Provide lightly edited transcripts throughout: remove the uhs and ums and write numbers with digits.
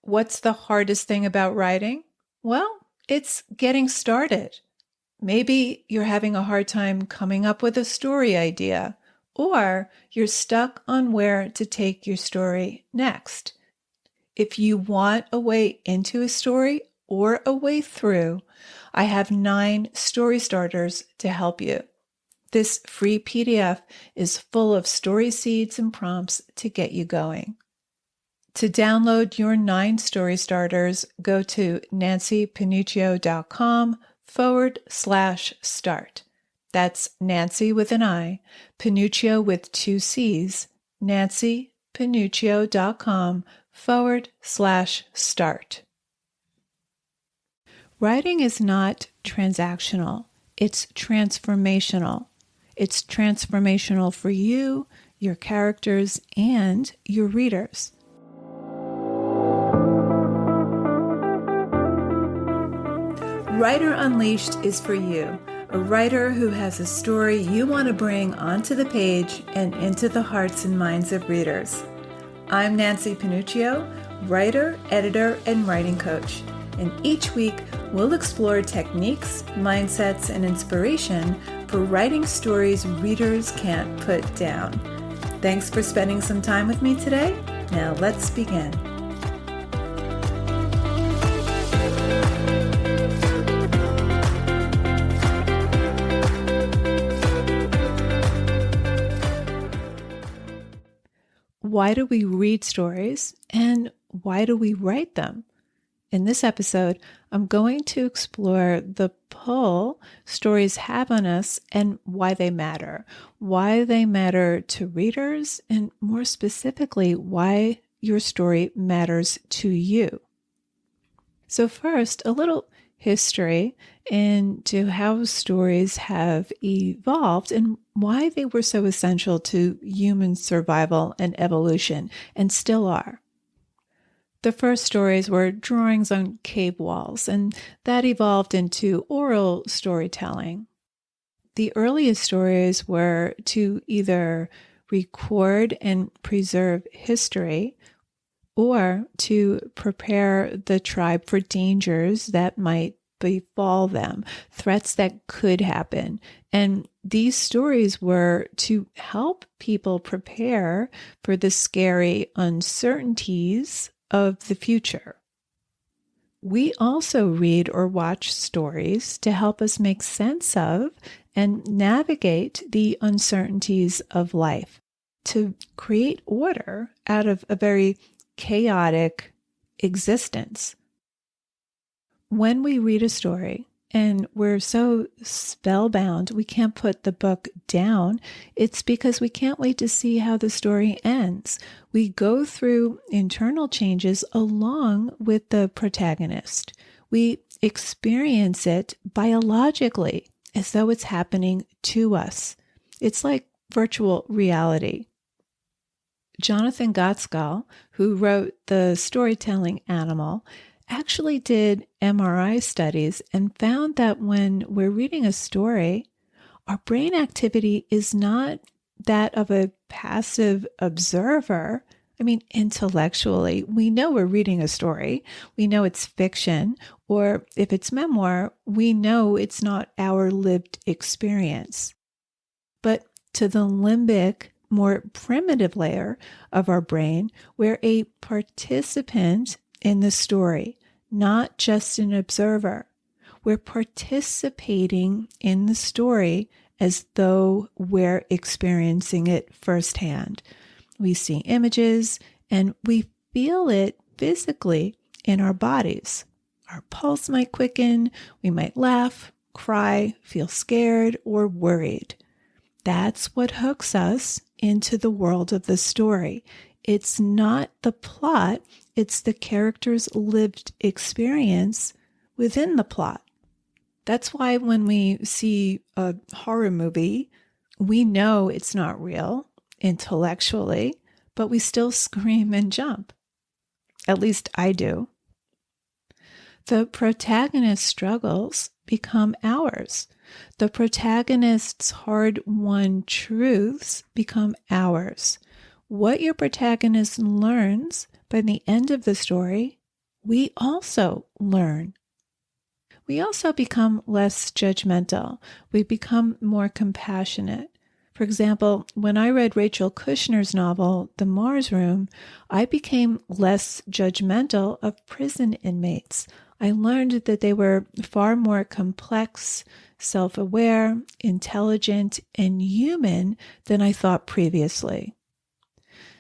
What's the hardest thing about writing? Well, it's getting started. Maybe you're having a hard time coming up with a story idea, or you're stuck on where to take your story next. If you want a way into a story or a way through, I have 9 story starters to help you. This free PDF is full of story seeds and prompts to get you going. To download your 9 story starters, go to nancypanuccio.com/start. That's Nancy with an I, Panuccio with 2 C's, nancypanuccio.com/start. Writing is not transactional. It's transformational. It's transformational for you, your characters, and your readers. Writer Unleashed is for you, a writer who has a story you want to bring onto the page and into the hearts and minds of readers. I'm Nancy Panuccio, writer, editor, and writing coach, and each week we'll explore techniques, mindsets, and inspiration for writing stories readers can't put down. Thanks for spending some time with me today. Now let's begin. Why do we read stories, and why do we write them? In this episode, I'm going to explore the pull stories have on us and why they matter to readers, and more specifically, why your story matters to you. So first, a little history into how stories have evolved and why they were so essential to human survival and evolution, and still are. The first stories were drawings on cave walls, and that evolved into oral storytelling. The earliest stories were to either record and preserve history, or to prepare the tribe for dangers that might befall them, threats that could happen. And these stories were to help people prepare for the scary uncertainties of the future. We also read or watch stories to help us make sense of and navigate the uncertainties of life, to create order out of a very chaotic existence. When we read a story and we're so spellbound we can't put the book down, it's because we can't wait to see how the story ends. We go through internal changes along with the protagonist. We experience it biologically as though it's happening to us. It's like virtual reality. Jonathan Gottschall, who wrote The Storytelling Animal, actually did MRI studies and found that when we're reading a story, our brain activity is not that of a passive observer. I mean, intellectually, we know we're reading a story. We know it's fiction, or if it's memoir, we know it's not our lived experience. But to the limbic, more primitive layer of our brain, we're a participant in the story, not just an observer. We're participating in the story as though we're experiencing it firsthand. We see images and we feel it physically in our bodies. Our pulse might quicken, we might laugh, cry, feel scared, or worried. That's what hooks us into the world of the story. It's not the plot, it's the character's lived experience within the plot. That's why when we see a horror movie, we know it's not real intellectually, but we still scream and jump. At least I do. The protagonist's struggles become ours. The protagonist's hard-won truths become ours. What your protagonist learns by the end of the story we also learn. We also become less judgmental. We become more compassionate. For example, when I read Rachel Kushner's novel, The Mars Room, I became less judgmental of prison inmates. I learned that they were far more complex, self-aware, intelligent, and human than I thought previously.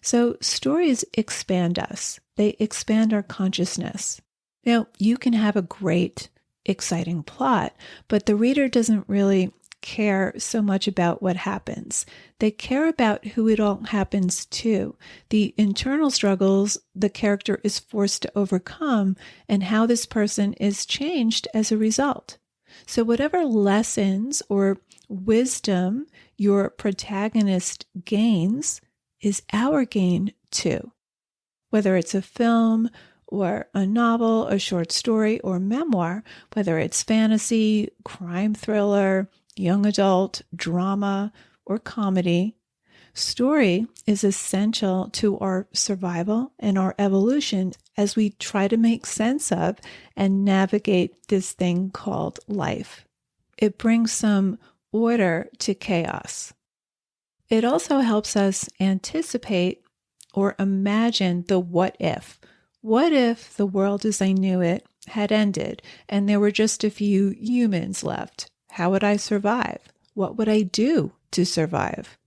So stories expand us. They expand our consciousness. Now, you can have a great, exciting plot, but the reader doesn't really care so much about what happens. They care about who it all happens to, the internal struggles the character is forced to overcome, and how this person is changed as a result. So whatever lessons or wisdom your protagonist gains is our gain too. Whether it's a film or a novel, a short story, or memoir, whether it's fantasy, crime thriller, young adult, drama, or comedy, story is essential to our survival and our evolution as we try to make sense of and navigate this thing called life. It brings some order to chaos. It also helps us anticipate or imagine the what if. What if the world as I knew it had ended and there were just a few humans left? How would I survive? What would I do to survive?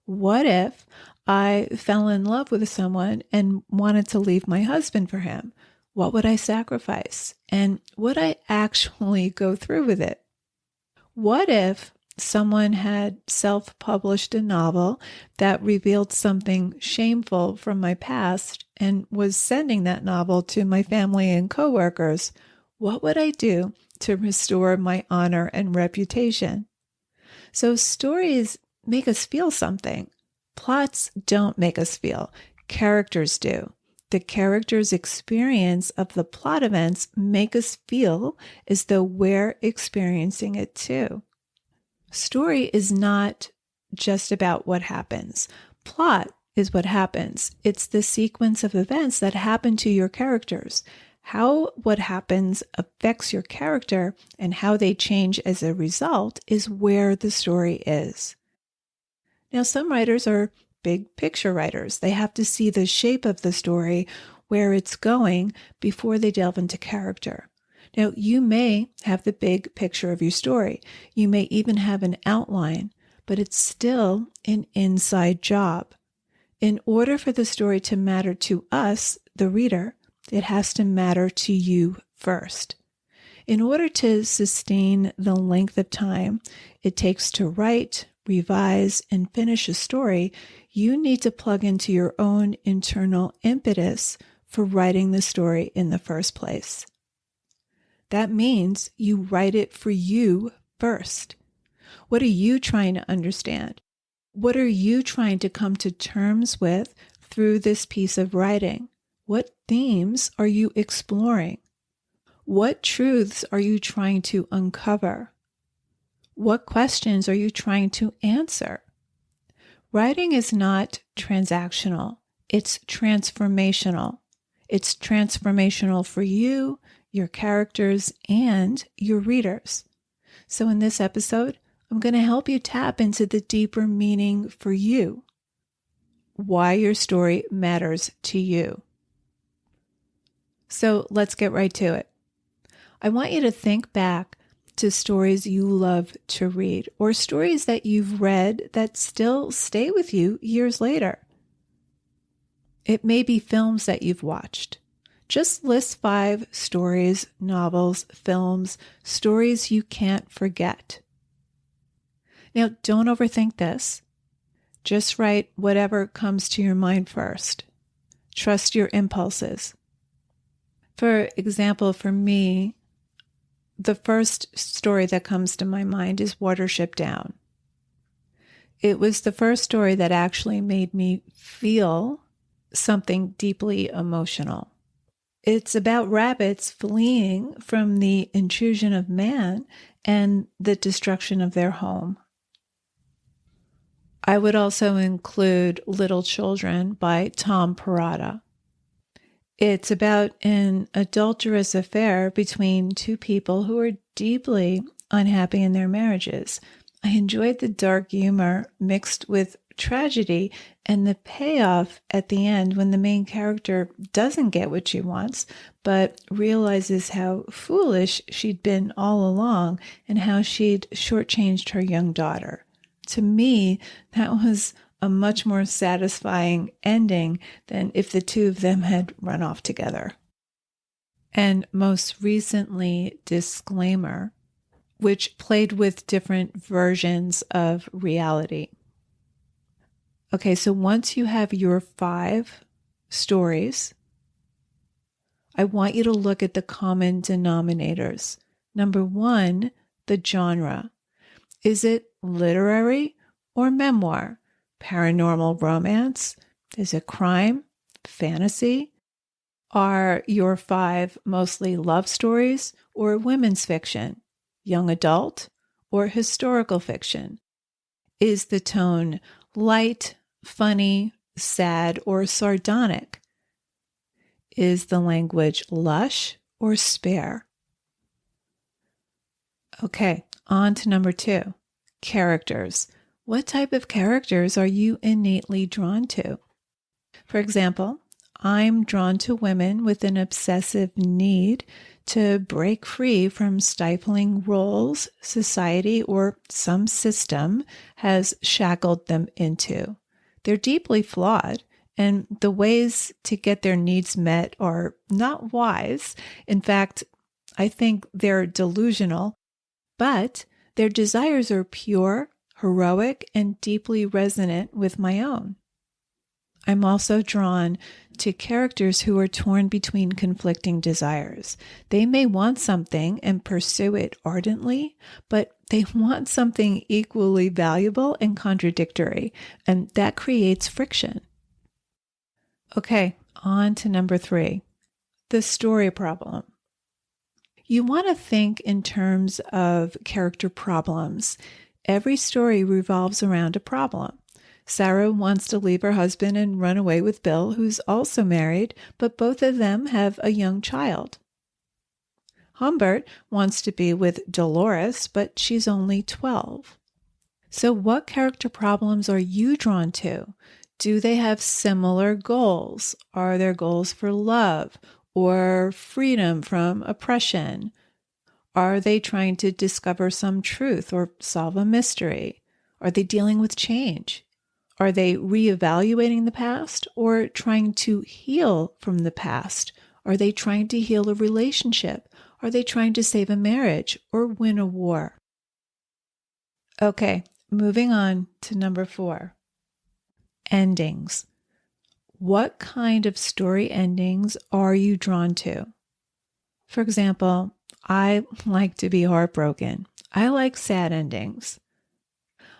What if I fell in love with someone and wanted to leave my husband for him? What would I sacrifice? And would I actually go through with it? What if someone had self-published a novel that revealed something shameful from my past and was sending that novel to my family and coworkers? What would I do to restore my honor and reputation? So stories make us feel something. Plots don't make us feel. Characters do. The character's experience of the plot events make us feel as though we're experiencing it too. Story is not just about what happens. Plot is what happens. It's the sequence of events that happen to your characters. How what happens affects your character and how they change as a result is where the story is. Now, some writers are big picture writers. They have to see the shape of the story, where it's going, before they delve into character. Now, you may have the big picture of your story. You may even have an outline, but it's still an inside job. In order for the story to matter to us, the reader, it has to matter to you first. In order to sustain the length of time it takes to write, revise, and finish a story, you need to plug into your own internal impetus for writing the story in the first place. That means you write it for you first. What are you trying to understand? What are you trying to come to terms with through this piece of writing? What themes are you exploring? What truths are you trying to uncover? What questions are you trying to answer? Writing is not transactional. It's transformational. It's transformational for you, your characters, and your readers. So in this episode, I'm going to help you tap into the deeper meaning for you, why your story matters to you. So let's get right to it. I want you to think back to stories you love to read, or stories that you've read that still stay with you years later. It may be films that you've watched. Just list 5 stories, novels, films, stories you can't forget. Now, don't overthink this. Just write whatever comes to your mind first. Trust your impulses. For example, for me, the first story that comes to my mind is Watership Down. It was the first story that actually made me feel something deeply emotional. It's about rabbits fleeing from the intrusion of man and the destruction of their home. I would also include Little Children by Tom Perrotta. It's about an adulterous affair between two people who are deeply unhappy in their marriages. I enjoyed the dark humor mixed with tragedy and the payoff at the end when the main character doesn't get what she wants, but realizes how foolish she'd been all along and how she'd shortchanged her young daughter. To me, that was a much more satisfying ending than if the two of them had run off together. And most recently, Disclaimer, which played with different versions of reality. Okay, so once you have your 5 stories, I want you to look at the common denominators. Number 1, the genre. Is it literary or memoir? Paranormal romance? Is it crime? Fantasy? Are your 5 mostly love stories or women's fiction? Young adult or historical fiction? Is the tone light, funny, sad, or sardonic? Is the language lush or spare? Okay, on to number 2, characters. What type of characters are you innately drawn to? For example, I'm drawn to women with an obsessive need to break free from stifling roles society or some system has shackled them into. They're deeply flawed, and the ways to get their needs met are not wise. In fact, I think they're delusional, but their desires are pure, heroic, and deeply resonant with my own. I'm also drawn to characters who are torn between conflicting desires. They may want something and pursue it ardently, but they want something equally valuable and contradictory, and that creates friction. Okay, on to number 3, the story problem. You want to think in terms of character problems. Every story revolves around a problem. Sarah wants to leave her husband and run away with Bill, who's also married, but both of them have a young child. Humbert wants to be with Dolores, but she's only 12. So what character problems are you drawn to? Do they have similar goals? Are there goals for love or freedom from oppression? Are they trying to discover some truth or solve a mystery? Are they dealing with change? Are they reevaluating the past or trying to heal from the past? Are they trying to heal a relationship? Are they trying to save a marriage or win a war? Okay, moving on to number 4, endings. What kind of story endings are you drawn to? For example, I like to be heartbroken. I like sad endings.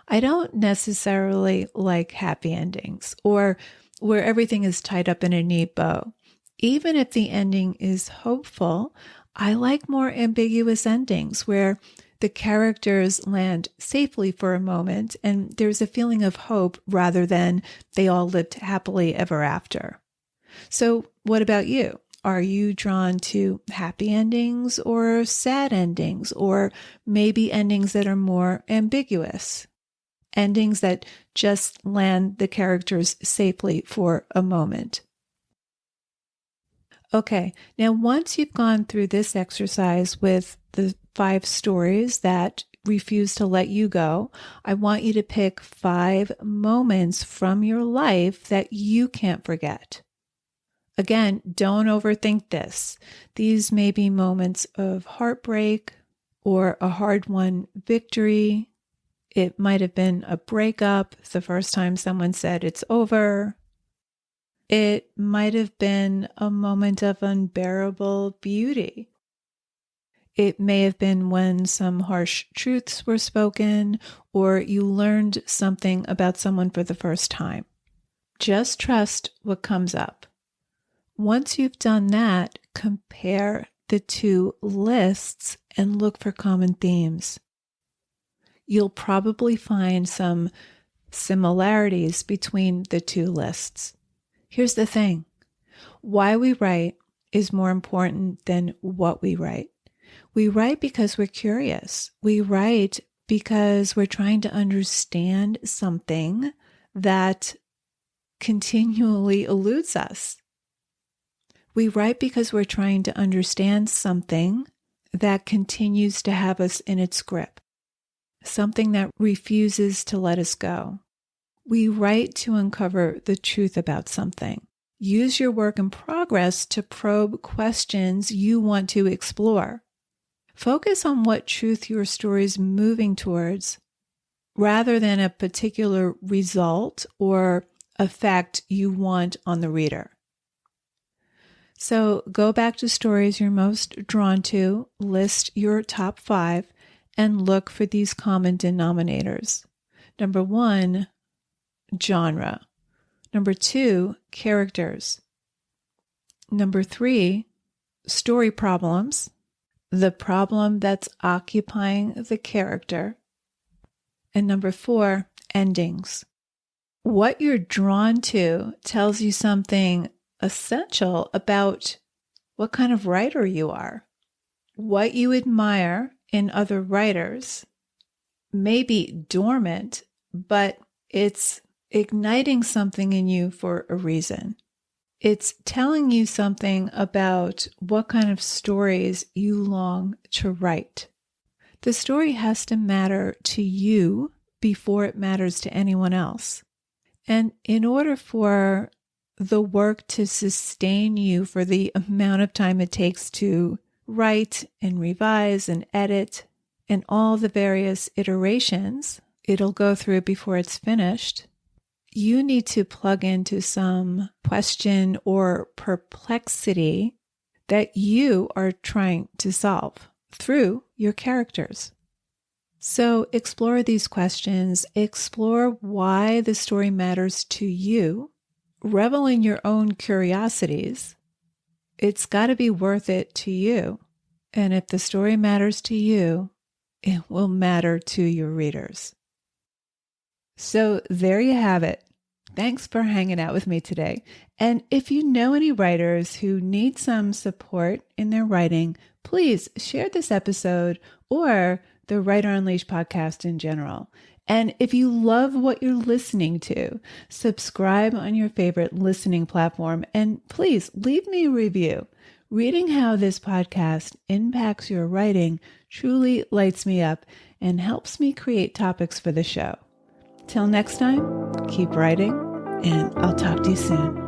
I don't necessarily like happy endings or where everything is tied up in a neat bow. Even if the ending is hopeful, I like more ambiguous endings where the characters land safely for a moment and there's a feeling of hope rather than they all lived happily ever after. So, what about you? Are you drawn to happy endings or sad endings or maybe endings that are more ambiguous? Endings that just land the characters safely for a moment. Okay, now once you've gone through this exercise with the 5 stories that refuse to let you go, I want you to pick 5 moments from your life that you can't forget. Again, don't overthink this. These may be moments of heartbreak or a hard-won victory. It might have been a breakup, the first time someone said it's over. It might have been a moment of unbearable beauty. It may have been when some harsh truths were spoken, or you learned something about someone for the first time. Just trust what comes up. Once you've done that, compare the 2 lists and look for common themes. You'll probably find some similarities between the 2 lists. Here's the thing. Why we write is more important than what we write. We write because we're curious. We write because we're trying to understand something that continually eludes us. We write because we're trying to understand something that continues to have us in its grip, something that refuses to let us go. We write to uncover the truth about something. Use your work in progress to probe questions you want to explore. Focus on what truth your story is moving towards rather than a particular result or effect you want on the reader. So go back to stories you're most drawn to, list your top 5, and look for these common denominators. Number 1, genre. Number 2, characters. Number 3, story problems, the problem that's occupying the character. And number 4, endings. What you're drawn to tells you something essential about what kind of writer you are. What you admire in other writers may be dormant, but it's igniting something in you for a reason. It's telling you something about what kind of stories you long to write. The story has to matter to you before it matters to anyone else. And in order for the work to sustain you for the amount of time it takes to write and revise and edit and all the various iterations it'll go through before it's finished, you need to plug into some question or perplexity that you are trying to solve through your characters. So explore these questions, explore why the story matters to you, revel in your own curiosities. It's got to be worth it to you. And if the story matters to you, it will matter to your readers. So there you have it. Thanks for hanging out with me today. And if you know any writers who need some support in their writing, please share this episode or the Writer Unleashed podcast in general. And if you love what you're listening to, subscribe on your favorite listening platform and please leave me a review. Reading how this podcast impacts your writing truly lights me up and helps me create topics for the show. Till next time, keep writing, and I'll talk to you soon.